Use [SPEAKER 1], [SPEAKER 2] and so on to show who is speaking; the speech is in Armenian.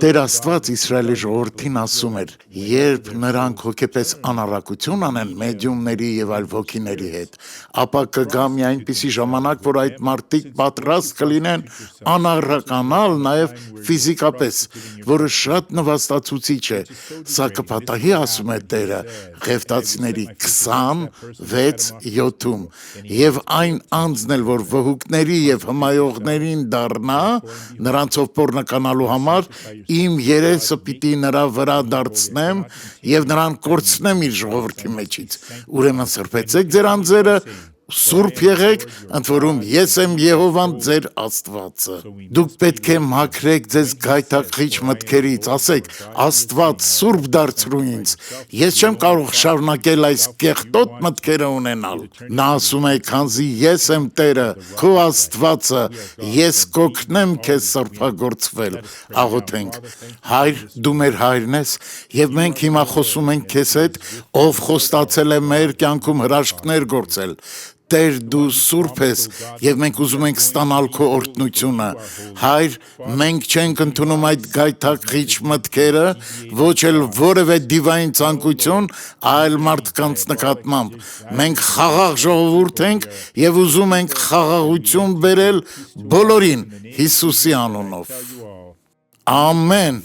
[SPEAKER 1] Տեր Աստված Իսրայելի ժողովրդին ասում էր. երբ նրանք հոգեպես անառակություն անեն մեդիումների եւ այլ ոգիների հետ, ապա կգա մի այնպիսի ժամանակ, որ այդ մարդիկ պատրաստ կլինեն անառականալ նաեւ ֆիզիկապես, որը շատ նվաստացուցիչ է։ Սա կպատահի, ասում է Տերը, Ղևտացիների 26:7-ում, եւ այն անձն էլ, որ վհուկների եւ հմայողներին դառնա, նրանցով պոռնկանալու համար իմ երեսը պիտի նրա վրա դարձնեմ եւ նրան կորցնեմ իր ժողովրդի մեջից։ Ուրեմն սրբեցեք ձեր անձերը, սուրբ եղեք, ընդ որում ես եմ Եհովան ձեր Աստվածը։ Դուք պետք է մաքրեք ձեզ գայթակղիչ մտքերից, ասեք. Աստված սուրբ դարձրու ինձ, ես չեմ կարող շարունակել այս կեղտոտ մտքերը ունենալ։ Նա ասում է, քանզի ես եմ Տերը, քո Աստվածը, ես կօգնեմ քեզ սրբագործվել։ Աղոթենք. Հայր, դու մեր հայրն ես, եւ մենք հիմա խոսում ենք քեզ հետ, ով խոստացել է մեր կյանքում հրաշքներ գործել։ Տեր, դու սուրբ ես, եւ մենք ուզում ենք ստանալ քո օրհնությունը։ Հայր, մենք չենք ընդունում այդ գայթակղիչ մտքերը, ոչ էլ որևէ դիվային ցանկություն, այլ մարդկանց նկատմամբ։ Մենք խաղաղ ժողովուրդ ենք եւ ուզում ենք խաղաղություն բերել բոլորին Հիսուսի անունով։ Ամեն։